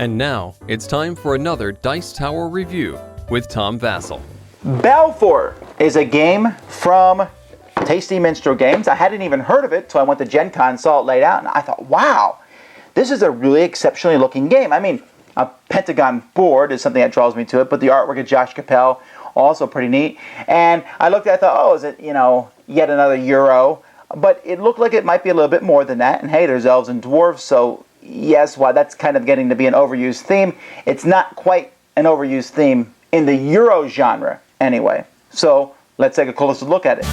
And now, it's time for another Dice Tower review with Tom Vasel. Belfort is a game from Tasty Minstrel Games. I hadn't even heard of it, so I went to Gen Con, saw it laid out, and I thought, wow, this is a really exceptionally looking game. I mean, a pentagon board is something that draws me to it, but the artwork of Josh Capel, also pretty neat. And I looked at it, I thought, oh, is it, yet another Euro? But it looked like it might be a little bit more than that. And hey, there's elves and dwarves, so yes, while that's kind of getting to be an overused theme, it's not quite an overused theme in the Euro genre anyway. So let's take a closer look at it.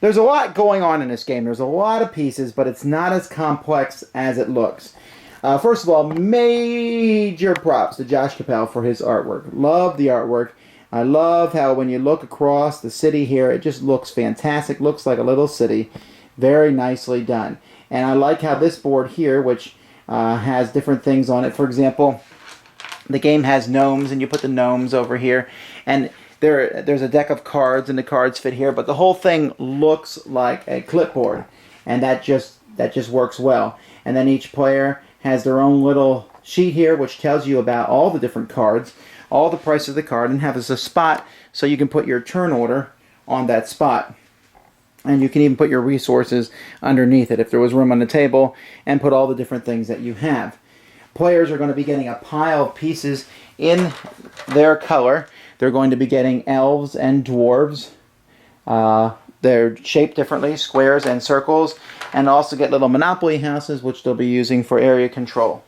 There's a lot going on in this game. There's a lot of pieces, but it's not as complex as it looks. First of all, major props to Josh Capel for his artwork. Love the artwork. I love how when you look across the city here, it just looks fantastic. Looks like a little city. Very nicely done. And I like how this board here, which has different things on it. For example, the game has gnomes, and you put the gnomes over here. And there's a deck of cards, and the cards fit here, but the whole thing looks like a clipboard, and that just works well. And then each player has their own little sheet here, which tells you about all the different cards, all the price of the card, and has a spot so you can put your turn order on that spot. And you can even put your resources underneath it if there was room on the table, and put all the different things that you have. Players are going to be getting a pile of pieces in their color. They're going to be getting elves and dwarves. They're shaped differently, squares and circles, and also get little Monopoly houses, which they'll be using for area control.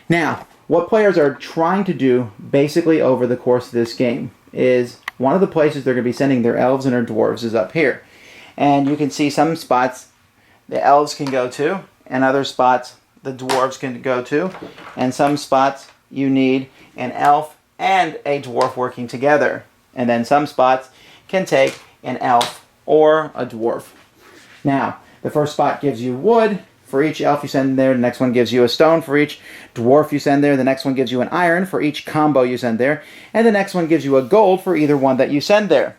Now, what players are trying to do basically over the course of this game is one of the places they're going to be sending their elves and their dwarves is up here. And you can see some spots the elves can go to, and other spots the dwarves can go to, and some spots you need an elf and a dwarf working together. And then some spots can take an elf or a dwarf. Now, the first spot gives you wood for each elf you send there. The next one gives you a stone for each dwarf you send there. The next one gives you an iron for each combo you send there. And the next one gives you a gold for either one that you send there.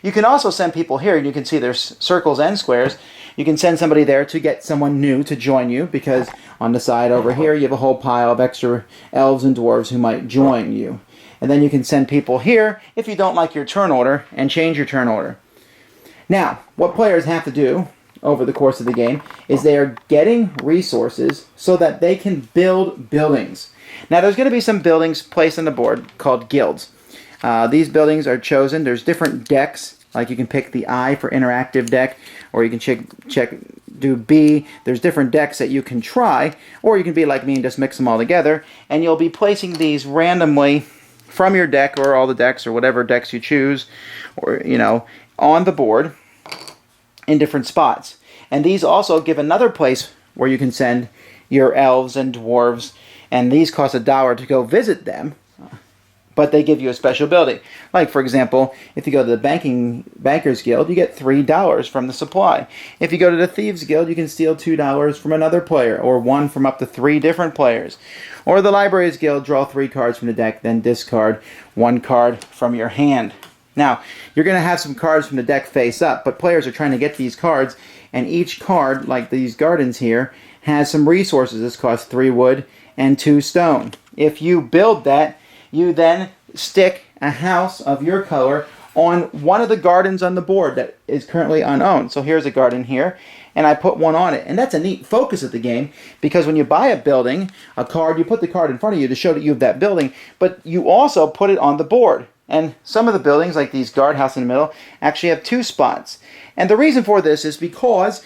You can also send people here, and you can see there's circles and squares. You can send somebody there to get someone new to join you, because on the side over here you have a whole pile of extra elves and dwarves who might join you. And then you can send people here if you don't like your turn order and change your turn order. Now, what players have to do over the course of the game is they are getting resources so that they can build buildings. Now, there's going to be some buildings placed on the board called guilds. These buildings are chosen. There's different decks, like you can pick the I for interactive deck, or you can do B. There's different decks that you can try, or you can be like me and just mix them all together, and you'll be placing these randomly from your deck, or all the decks, or whatever decks you choose, or on the board in different spots. And these also give another place where you can send your elves and dwarves, and these cost $1 to go visit them, but they give you a special building. Like, for example, if you go to the Bankers Guild, you get $3 from the supply. If you go to the Thieves Guild, you can steal $2 from another player, or one from up to 3 different players. Or the Libraries Guild, draw 3 cards from the deck, then discard 1 card from your hand. Now, you're going to have some cards from the deck face up, but players are trying to get these cards, and each card, like these gardens here, has some resources. This costs 3 wood and 2 stone. If you build that, you then stick a house of your color on one of the gardens on the board that is currently unowned. So here's a garden here, and I put one on it. And that's a neat focus of the game, because when you buy a building, a card, you put the card in front of you to show that you have that building, but you also put it on the board. And some of the buildings, like these guardhouse in the middle, actually have 2 spots. And the reason for this is because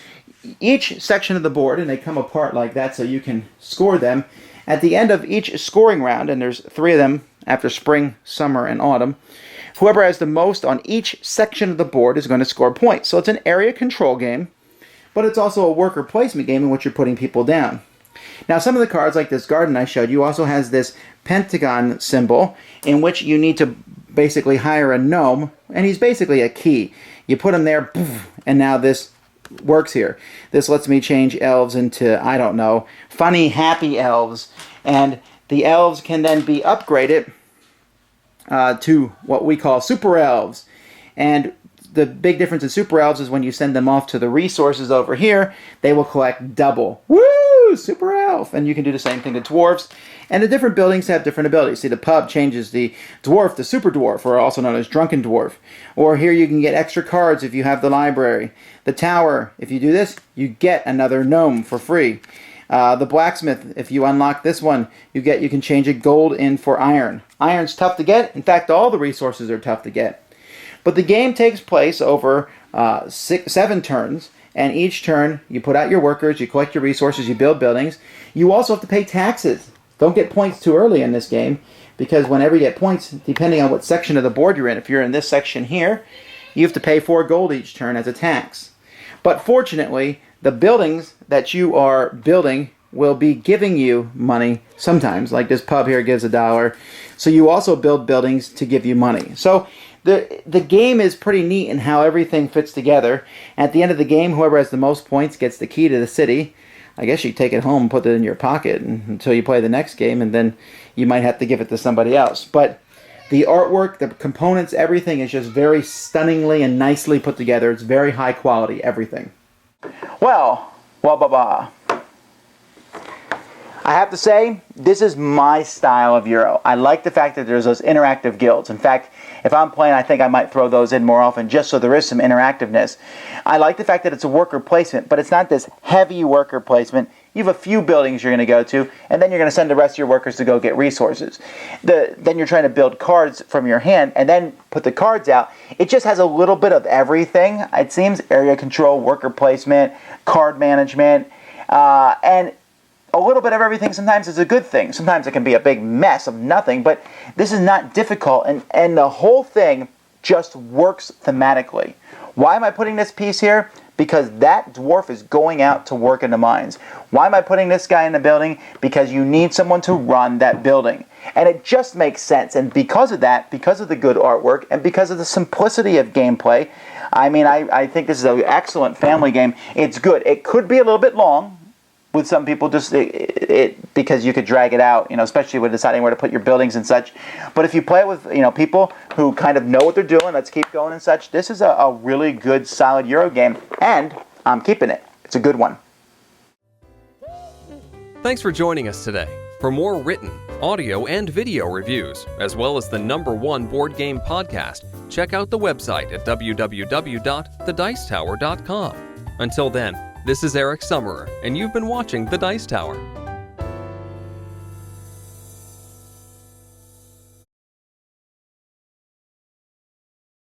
each section of the board, and they come apart like that so you can score them, at the end of each scoring round, and there's 3 of them after spring, summer, and autumn, whoever has the most on each section of the board is going to score points. So it's an area control game, but it's also a worker placement game in which you're putting people down. Now, some of the cards, like this garden I showed you, also has this pentagon symbol in which you need to basically hire a gnome, and he's basically a key. You put him there, and now this works here. This lets me change elves into, I don't know, funny, happy elves. And the elves can then be upgraded to what we call super elves. And the big difference in super elves is when you send them off to the resources over here, they will collect double. Woo! Super elf! And you can do the same thing to dwarves. And the different buildings have different abilities. See, the pub changes the dwarf to super dwarf, or also known as drunken dwarf. Or here you can get extra cards if you have the library. The tower, if you do this, you get another gnome for free. The blacksmith, if you unlock this one, you can change a gold in for iron. Iron's tough to get. In fact, all the resources are tough to get. But the game takes place over 7 turns, and each turn you put out your workers, you collect your resources, you build buildings. You also have to pay taxes. Don't get points too early in this game, because whenever you get points, depending on what section of the board you're in, if you're in this section here, you have to pay 4 gold each turn as a tax. But fortunately, the buildings that you are building will be giving you money sometimes, like this pub here gives $1. So you also build buildings to give you money. So the game is pretty neat in how everything fits together. At the end of the game, whoever has the most points gets the key to the city. I guess you take it home and put it in your pocket until you play the next game, and then you might have to give it to somebody else. But the artwork, the components, everything is just very stunningly and nicely put together. It's very high quality, everything. Well, I have to say, this is my style of Euro. I like the fact that there's those interactive guilds. In fact, if I'm playing, I think I might throw those in more often just so there is some interactiveness. I like the fact that it's a worker placement, but it's not this heavy worker placement. You have a few buildings you're going to go to, and then you're going to send the rest of your workers to go get resources. Then you're trying to build cards from your hand, and then put the cards out. It just has a little bit of everything, it seems. Area control, worker placement, card management, and a little bit of everything sometimes is a good thing. Sometimes it can be a big mess of nothing, but this is not difficult, and the whole thing just works thematically. Why am I putting this piece here? Because that dwarf is going out to work in the mines. Why am I putting this guy in the building? Because you need someone to run that building. And it just makes sense. And because of that, because of the good artwork, and because of the simplicity of gameplay, I mean, I think this is an excellent family game. It's good. It could be a little bit long with some people, just because you could drag it out, especially with deciding where to put your buildings and such. But if you play it with people who kind of know what they're doing, let's keep going and such, this is a really good, solid Euro game, and I'm keeping it. It's a good one. Thanks for joining us today. For more written, audio, and video reviews, as well as the #1 board game podcast, check out the website at www.thedicetower.com. Until then, this is Eric Summerer, and you've been watching The Dice Tower.